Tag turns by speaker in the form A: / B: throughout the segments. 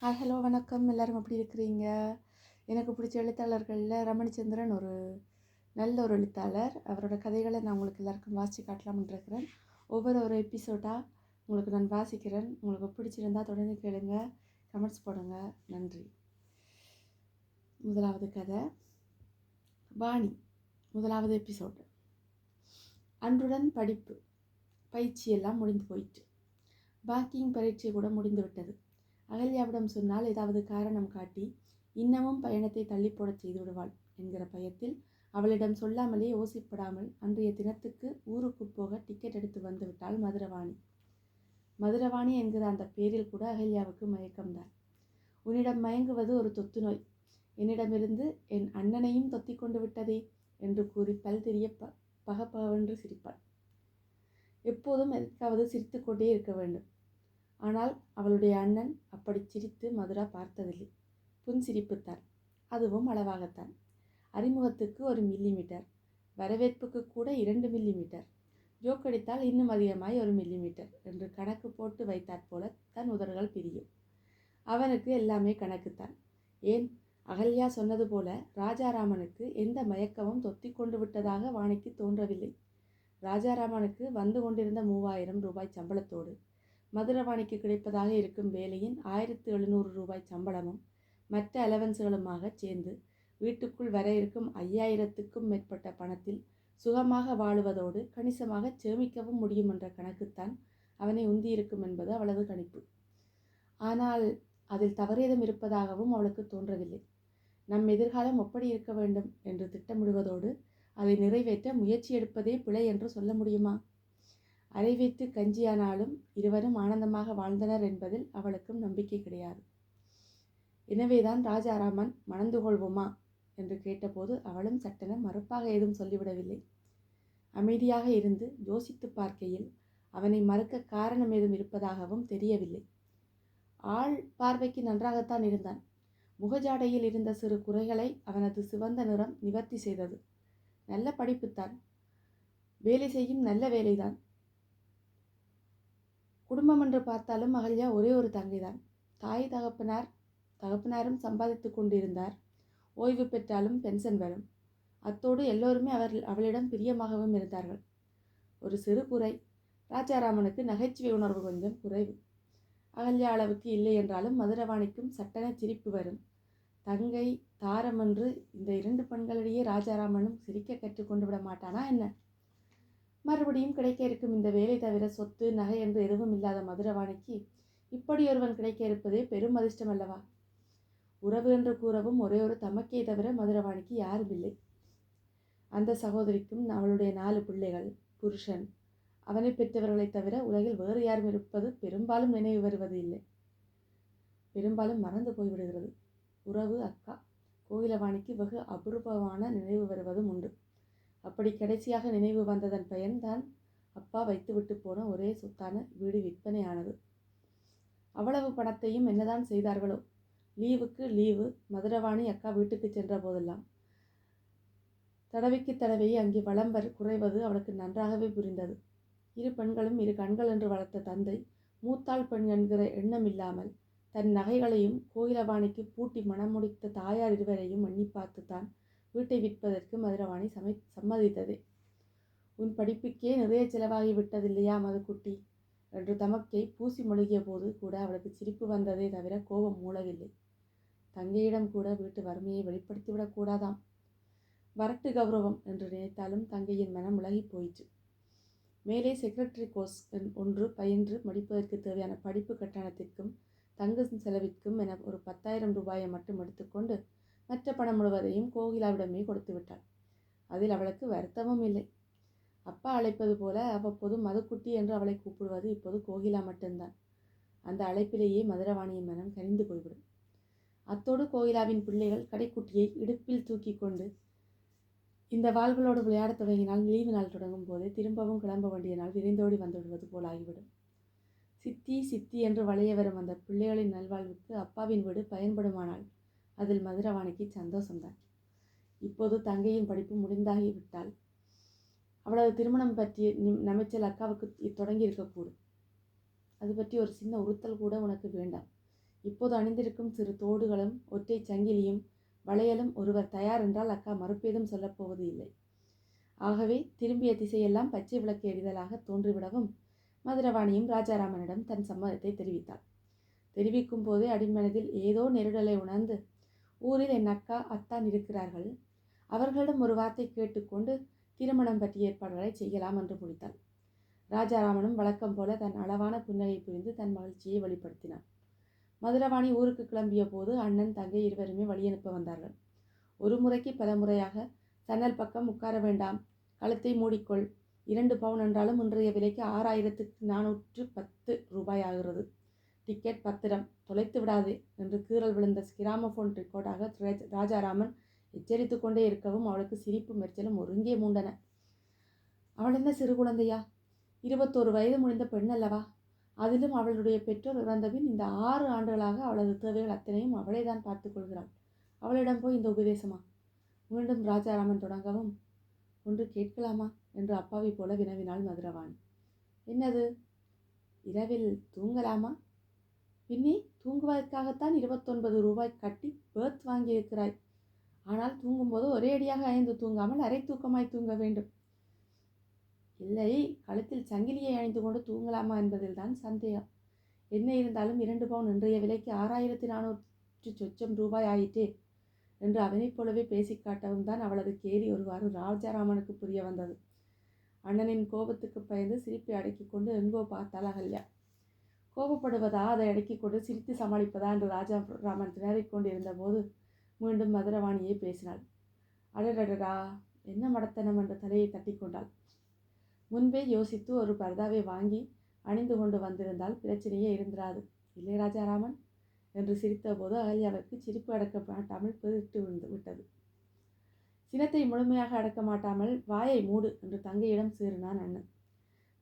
A: Hello வணக்கம். எல்லோரும் எப்படி இருக்கிறீங்க? எனக்கு பிடிச்ச எழுத்தாளர்களில் ரமணிச்சந்திரன் ஒரு நல்ல ஒரு எழுத்தாளர். அவரோட கதைகளை நான் உங்களுக்கு எல்லாருக்கும் வாசித்து காட்டலாம்னு இருக்கிறேன். ஒவ்வொரு எபிசோடாக உங்களுக்கு நான் வாசிக்கிறேன். உங்களுக்கு பிடிச்சிருந்தா தொடர்ந்து கேளுங்க, கமெண்ட்ஸ் போடுங்க. நன்றி. முதலாவது கதை வாணி. முதலாவது எபிசோடு. அன்றுடன் படிப்பு பயிற்சியெல்லாம் முடிந்து போயிட்டு, வாக்கிங் பரீட்சை கூட முடிந்து விட்டது. அகல்யாவிடம் சொன்னால் ஏதாவது காரணம் காட்டி இன்னமும் பயணத்தை தள்ளி போடச் செய்து விடுவாள் என்கிற பயத்தில் அவளிடம் சொல்லாமலே யோசிப்படாமல் அன்றைய தினத்துக்கு ஊருக்கு போக டிக்கெட் எடுத்து வந்து விட்டாள் மதுரவாணி. மதுரவாணி என்கிற அந்த பேரில் கூட அகல்யாவுக்கு மயக்கம்தான். உன்னிடம் மயங்குவது ஒரு தொத்து நோய், என்னிடமிருந்து என் அண்ணனையும் தொத்தி கொண்டு விட்டதே என்று கூறி பல் தெரிய பகப்பகவென்று சிரிப்பாள். எப்போதும் எதற்காவது சிரித்து கொண்டே இருக்க வேண்டும். ஆனால் அவளுடைய அண்ணன் அப்படி சிரித்து மதுரா பார்த்ததில்லை. புன்சிரிப்புத்தான், அதுவும் அளவாகத்தான். அறிமுகத்துக்கு 1 மில்லிமீட்டர், வரவேற்புக்கு கூட 2 மில்லிமீட்டர், ஜோக்கடித்தால் இன்னும் அதிகமாய் 1 மில்லிமீட்டர் என்று கணக்கு போட்டு வைத்தாற்போல தன் உதடுகள் பிரியும். அவனுக்கு எல்லாமே கணக்குத்தான். ஏன், அகல்யா சொன்னது போல ராஜாராமனுக்கு எந்த மயக்கமும் தொத்தி கொண்டு விட்டதாக வாணிக்கு தோன்றவில்லை. ராஜாராமனுக்கு வந்து கொண்டிருந்த 3000 ரூபாய் சம்பளத்தோடு மதுரவாணிக்கு கிடைப்பதாக இருக்கும் வேலையின் 1700 ரூபாய் சம்பளமும் மற்ற அலவன்ஸுகளுமாக சேர்ந்து வீட்டுக்குள் வர இருக்கும் 5000க்கும் மேற்பட்ட பணத்தில் சுகமாக வாழுவதோடு கணிசமாக சேமிக்கவும் முடியும் என்ற கணக்குத்தான் அவனை உந்தியிருக்கும் என்பது அவளது கணிப்பு. ஆனால் அதில் தவறேதும் இருப்பதாகவும் அவளுக்கு தோன்றவில்லை. நம் எதிர்காலம் எப்படி இருக்க வேண்டும் என்று திட்டமிடுவதோடு அதை நிறைவேற்ற முயற்சி எடுப்பதே பிழை என்று சொல்ல முடியுமா? அரை வீட்டு கஞ்சியானாலும் இருவரும் ஆனந்தமாக வாழ்ந்தனர் என்பதில் அவளுக்கும் நம்பிக்கை கிடையாது. எனவேதான் ராஜாராமன் மணந்து கொள்வோமா என்று கேட்டபோது அவளும் சட்டென மறுப்பாக ஏதும் சொல்லிவிடவில்லை. அமைதியாக இருந்து யோசித்து பார்க்கையில் அவனை மறுக்க காரணம் ஏதும் இருப்பதாகவும் தெரியவில்லை. ஆள் பார்வைக்கு நன்றாகத்தான் இருந்தான். முகஜாடையில் இருந்த சிறு குறைகளை அவனது சிவந்த நிறம் நிவர்த்தி செய்தது. நல்ல படிப்புத்தான், வேலை செய்யும் நல்ல வேலைதான். குடும்பம் என்று பார்த்தாலும் அகல்யா ஒரே ஒரு தங்கைதான். தாய் தகப்பனாரும் சம்பாதித்து கொண்டிருந்தார். ஓய்வு பெற்றாலும் பென்ஷன் வரும். அத்தோடு எல்லோருமே அவளிடம் பிரியமாகவும் இருந்தார்கள். ஒரு சிறு குறை, ராஜாராமனுக்கு நகைச்சுவை உணர்வு கொஞ்சம் குறைவு. அகல்யா அளவுக்கு இல்லை என்றாலும் மதுரவாணிக்கும் சட்டென சிரிப்பு வரும். தங்கை தாரம் என்று இந்த 2 பெண்களிடையே ராஜாராமனும் சிரிக்க கற்றுக்கொண்டு விட மாட்டானா என்ன? மறுபடியும் கிடைக்க இருக்கும் இந்த வேலை தவிர சொத்து நகை என்று எதுவும் இல்லாத மதுரவாணிக்கு இப்படி ஒருவன் கிடைக்க இருப்பதே பெரும் அதிர்ஷ்டம் அல்லவா? உறவு என்று கூறவும் ஒரே ஒரு தமக்கையை தவிர மதுரவாணிக்கு யாரும் இல்லை. அந்த சகோதரிக்கும் அவளுடைய 4 பிள்ளைகள், புருஷன், அவனை பெற்றவர்களைத் தவிர உலகில் வேறு யாரும் இருப்பது பெரும்பாலும் நினைவு வருவது இல்லை. பெரும்பாலும் மறந்து போய்விடுகிறது. உறவு அக்கா கோகிலவாணிக்கு வெகு அபூர்வமான நினைவு வருவதும் உண்டு. அப்படி கடைசியாக நினைவு வந்ததன் பயன்தான் அப்பா வைத்துவிட்டு போன ஒரே சொத்தான வீடு விற்பனையானது. அவ்வளவு பணத்தையும் என்னதான் செய்தார்களோ? லீவுக்கு லீவு மதுரவாணி அக்கா வீட்டுக்கு சென்ற போதெல்லாம் தடவைக்கு தடவை அங்கே வளம் குறைவது அவளுக்கு நன்றாகவே புரிந்தது. 2 பெண்களும் 2 கண்கள் என்று வளர்த்த தந்தை மூத்தாள் பெண் என்கிற எண்ணம் இல்லாமல் தன் நகைகளையும் கோகிலவாணிக்கு பூட்டி மனம் முடித்த தாயார் இருவரையும் எண்ணி பார்த்துத்தான் வீட்டை விற்பதற்கு மதுரவாணி சம்மதித்ததே. உன் படிப்புக்கே நிறைய செலவாகி விட்டதில்லையா மதுக்குட்டி என்று தமக்கை பூசி மொழிகிய போது கூட அவளுக்கு சிரிப்பு வந்ததே தவிர கோபம் மூளவில்லை. தங்கையிடம் கூட வீட்டு வறுமையை வெளிப்படுத்திவிடக் கூடாதாம். வரட்டு கௌரவம் என்று நினைத்தாலும் தங்கையின் மனம் உலகி போயிற்று. மேலே செக்ரட்டரி கோர்ஸ் ஒன்று பயின்று முடிப்பதற்கு தேவையான படிப்பு கட்டணத்திற்கும் தங்கும் செலவிற்கும் என ஒரு 10,000 ரூபாயை மட்டும் எடுத்துக்கொண்டு மற்ற பணம் முழுவதையும் கோகிலாவிடமே கொடுத்து விட்டாள். அதில் அவளுக்கு வருத்தமும் இல்லை. அப்பா அழைப்பது போல அவ்வப்போது மதுக்குட்டி என்று அவளை கூப்பிடுவது இப்போது கோகிலா மட்டும்தான். அந்த அழைப்பிலேயே மதுரவாணியின் மனம் கனிந்து போய்விடும். அத்தோடு கோகிலாவின் பிள்ளைகள் கடைக்குட்டியை இடுப்பில் தூக்கி கொண்டு இந்த வாள்களோடு விளையாடத் தொடங்கினால் லீவு நாள் தொடங்கும் போதே திரும்பவும் கிளம்ப வேண்டிய நாள் விரைந்தோடி வந்துவிடுவது போலாகிவிடும். சித்தி சித்தி என்று வளைய வரும் அந்த பிள்ளைகளின் நல்வாழ்வுக்கு அப்பாவின் வீடு பயன்படுமானால் அதில் மதுரவாணிக்கு சந்தோஷம்தான். இப்போது தங்கையின் படிப்பு முடிந்தாகிவிட்டால் அவளது திருமணம் பற்றிய நமைச்சல் அக்காவுக்கு தொடங்கி இருக்கக்கூடும். அது பற்றி ஒரு சின்ன உறுத்தல் கூட உனக்கு வேண்டாம். இப்போது அணிந்திருக்கும் சிறு தோடுகளும் ஒற்றை சங்கிலியும் வளையலும் ஒருவர் தயார் என்றால் அக்கா மறுப்பேதும் சொல்லப்போவது இல்லை. ஆகவே திரும்பிய திசையெல்லாம் பச்சை விளக்கு எரிதலாக தோன்றிவிடவும் மதுரவாணியும் ராஜாராமனிடம் தன் சம்மதத்தை தெரிவித்தாள். தெரிவிக்கும் போதே அடிமனதில் ஏதோ நெருடலை உணர்ந்து, ஊரில் என் அக்கா அத்தான் இருக்கிறார்கள், அவர்களிடம் ஒரு வார்த்தை கேட்டுக்கொண்டு திருமணம் பற்றிய ஏற்பாடுகளை செய்யலாம் என்று முடித்தாள். ராஜாராமனும் வழக்கம் போல தன் அளவான புன்னகை புரிந்து தன் மகிழ்ச்சியை வெளிப்படுத்தினான். மதுரவாணி ஊருக்கு கிளம்பிய போது அண்ணன் தங்கை இருவருமே வழியனுப்ப வந்தார்கள். ஒரு முறைக்கு பல முறையாக சன்னல் பக்கம் உட்கார வேண்டாம், கழுத்தை மூடிக்கொள், 2 பவுன் என்றாலும் இன்றைய விலைக்கு 6410 ரூபாய் ஆகிறது, டிக்கெட் பத்திரம், தொலைத்து விடாதே என்று கீறல் விழுந்த கிராமபோன் ரெக்கார்டாக ராஜாராமன் எச்சரித்து கொண்டே இருக்கவும் அவளுக்கு சிரிப்பு மெர்ச்சலும் ஒருங்கே மூண்டன. அவள் என்ன சிறு குழந்தையா? 21 வயது முடிந்த பெண் அல்லவா? அதிலும் அவளுடைய பெற்றோர் இறந்தபின் இந்த 6 ஆண்டுகளாக அவளது தேவைகள் அத்தனையும் அவளே தான் பார்த்து கொள்கிறாள். அவளிடம் போய் இந்த உபதேசமா? மீண்டும் ராஜாராமன் தொடங்கவும், ஒன்று கேட்கலாமா என்று அப்பாவி போல வினவினாள் மதுரவாணி. என்னது? இரவில் தூங்கலாமா? பின்னே தூங்குவதற்காகத்தான் 29 ரூபாய் கட்டி பேர்த் வாங்கியிருக்கிறாய். ஆனால் தூங்கும்போது ஒரே அடியாக 5 தூங்காமல் அரை தூக்கமாய் தூங்க வேண்டும். இல்லை, கழுத்தில் சங்கிலியை அணிந்து கொண்டு தூங்கலாமா என்பதில் தான் சந்தேகம். என்ன இருந்தாலும் 2 பவுன் இன்றைய விலைக்கு 6400 சொச்சம் ரூபாய் ஆயிற்றே என்று அவனைப் போலவே பேசி காட்டவும் தான் அவளது கேலி ஒருவாறு ராஜாராமனுக்கு புரிய வந்தது. அண்ணனின் கோபத்துக்கு பயந்து சிரிப்பை அடக்கிக் கொண்டு எங்கோ பார்த்தாள் அகல்யா. கோபப்படுவதா, அதை அடக்கிக் கொண்டு சிரித்து சமாளிப்பதா என்று ராஜாராமன் திணறிக் கொண்டிருந்த போது மீண்டும் மதுரவாணியை பேசினாள். அடடடடா, என்ன மடத்தனம் என்று தலையை தட்டி கொண்டாள். முன்பே யோசித்து ஒரு பர்தாவை வாங்கி அணிந்து கொண்டு வந்திருந்தால் பிரச்சனையே இருந்திராது, இல்லை ராஜாராமன் என்று சிரித்தபோது அகல்யாவிற்கு சிரிப்பு அடக்க மாட்டாமல் பெருட்டு விட்டது. சினத்தை முழுமையாக அடக்க மாட்டாமல் வாயை மூடு என்று தங்கையிடம் சீறினான் அண்ணன்.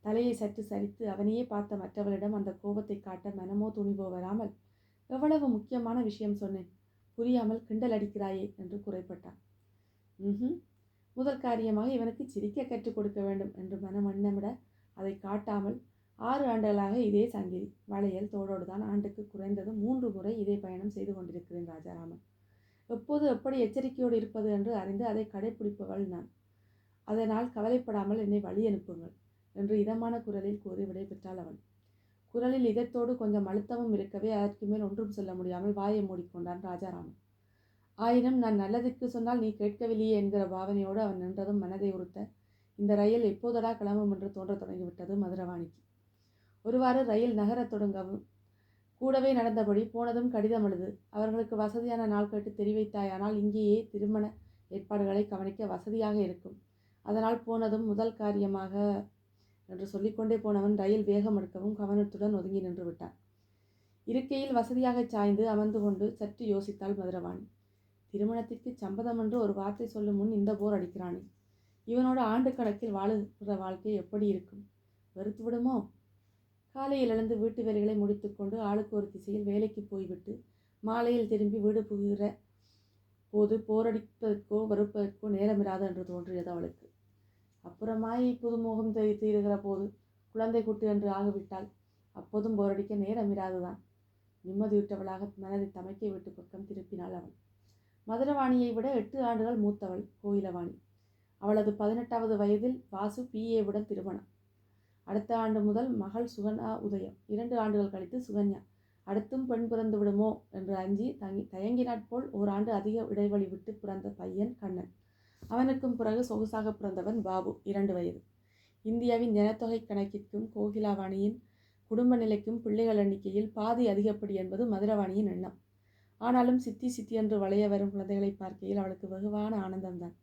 A: தலையை சற்று சரித்து அவனையே பார்த்த மற்றவளிடம் அந்த கோபத்தை காட்ட மனமோ துணிவோ வராமல், எவ்வளவு முக்கியமான விஷயம் சொன்னேன், புரியாமல் கிண்டல் அடிக்கிறாயே என்று குறைப்பட்டான். முதல் காரியமாக இவனுக்கு சிரிக்க கற்றுக் கொடுக்க வேண்டும் என்று மனம் எண்ணமிட அதை காட்டாமல் 6 ஆண்டுகளாக இதே சங்கிலி வளையல் தோடோடு தான் ஆண்டுக்கு குறைந்தது 3 முறை இதே பயணம் செய்து கொண்டிருக்கிறேன் ராஜாராமன். எப்போது எப்படி எச்சரிக்கையோடு இருப்பது என்று அறிந்து அதை கடைப்பிடிப்பவள் நான். அதனால் கவலைப்படாமல் என்னை வழி அனுப்புங்கள் என்று இதமான குரலில் கூறி விடைபெற்றாள் அவள். குரலில் இதத்தோடு கொஞ்சம் அழுத்தமும் இருக்கவே அதற்கு மேல் ஒன்றும் சொல்ல முடியாமல் வாயை மூடிக்கொண்டான் ராஜாராமன். ஆயினும் நான் நல்லதுக்கு சொன்னால் நீ கேட்கவில்லையே என்கிற பாவனையோடு அவன் நின்றதும் மனதை உறுத்த, இந்த ரயில் எப்போதடா கிளம்பும் என்று தோன்றத் தொடங்கிவிட்டது மதுரவாணிக்கு. ஒருவாறு ரயில் நகரத் தொடங்கவும் கூடவே நடந்தபடி போனதும் கடிதம் எழுது, அவர்களுக்கு வசதியான நாள் கேட்டு தெரிவித்தாயானால் இங்கேயே திருமண ஏற்பாடுகளை கவனிக்க வசதியாக இருக்கும், அதனால் போனதும் முதல் காரியமாக என்று சொல்லிக்கொண்டே போனவன் ரயில் வேகம் எடுக்கவும் கவனத்துடன் ஒதுங்கி நின்று விட்டான். இருக்கையில் வசதியாக சாய்ந்து அமர்ந்து கொண்டு சற்று யோசித்தாள் மதுரவாணி. திருமணத்திற்கு சம்மதம் என்று ஒரு வார்த்தை சொல்லும் முன் இந்த போர் அடிக்கிறானே, இவனோட ஆண்டு கணக்கில் வாழுகிற வாழ்க்கை எப்படி இருக்கும்? வெறுத்து விடுமோ? காலையில் எழுந்து வீட்டு வேலைகளை முடித்து கொண்டு ஆளுக்கு ஒரு திசையில் வேலைக்கு போய்விட்டு மாலையில் திரும்பி வீடு புகுகிற போது போரடிப்பதற்கோ வெறுப்பதற்கோ நேரமிராது என்று தோன்றியது அவளுக்கு. அப்புறமாய் புதுமுகம் தீருகிற போது குழந்தை குட்டு என்று ஆகிவிட்டால் அப்போதும் போரடிக்க நேரமிராதுதான். நிம்மதியுற்றவளாக மனதை தமைக்கை விட்டு பக்கம் திருப்பினாள் அவள். மதுரவாணியை விட 8 ஆண்டுகள் மூத்தவள் கோயிலவாணி. அவளது 18வது வயதில் வாசு பிஏவுடன் திருமணம். அடுத்த ஆண்டு முதல் மகள் சுகன்யா உதயம். 2 ஆண்டுகள் கழித்து சுகன்யா. அடுத்தும் பெண் பிறந்து விடுமோ என்று அஞ்சி தயங்கினாற்போல் ஓராண்டு அதிக இடைவெளி விட்டு பிறந்த பையன் கண்ணன். அவனுக்கும் பிறகு சொகுசாக பிறந்தவன் பாபு, 2 வயது. இந்தியாவின் ஜனத்தொகை கணக்கிற்கும் கோகிலாவாணியின் குடும்ப நிலைக்கும் பிள்ளைகள் எண்ணிக்கையில் பாதி அதிகப்படி என்பது மதுரவாணியின் எண்ணம். ஆனாலும் சித்தி என்று வளைய வரும் குழந்தைகளை பார்க்கையில் அவளுக்கு வெகுவான ஆனந்தம்தான்.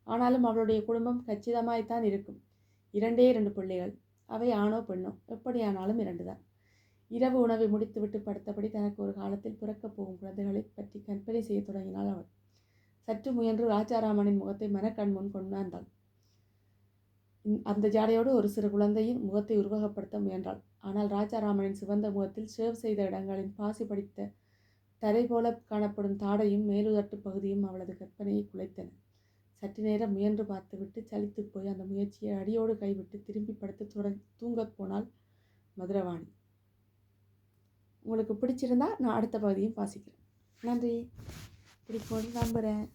A: ஆனாலும் அவளுடைய குடும்பம் கச்சிதமாய்த்தான் இருக்கும். 2 பிள்ளைகள். அவை ஆணோ பெண்ணோ, எப்படியானாலும் 2 தான். இரவு உணவை முடித்துவிட்டு படுத்தபடி தனக்கு ஒரு காலத்தில் பிறக்கப் போகும் குழந்தைகளை பற்றி கற்பனை செய்ய தொடங்கினாள் அவள். சற்று முயன்று ராஜாராமனின் முகத்தை மனக்கண் முன் கொண்டாந்தாள். அந்த ஜாடையோடு ஒரு சிறு குழந்தையின் முகத்தை உருவகப்படுத்த முயன்றாள். ஆனால் ராஜாராமனின் சிவந்த முகத்தில் சேவ் செய்த இடங்களின் பாசி படித்த தரை போல காணப்படும் தாடையும் மேலுதட்டு பகுதியும் அவளது கற்பனையை குலைத்தன. சற்று நேரம் முயன்று பார்த்துவிட்டு சலித்து போய் அந்த முயற்சியை அடியோடு கைவிட்டு திரும்பி படுத்து தூங்கப் போனாள் மதுரவாணி. உங்களுக்கு பிடிச்சிருந்தா நான் அடுத்த பகுதியும் வாசிக்கிறேன். நன்றி. பிடிக்கும்னு நம்புகிறேன்.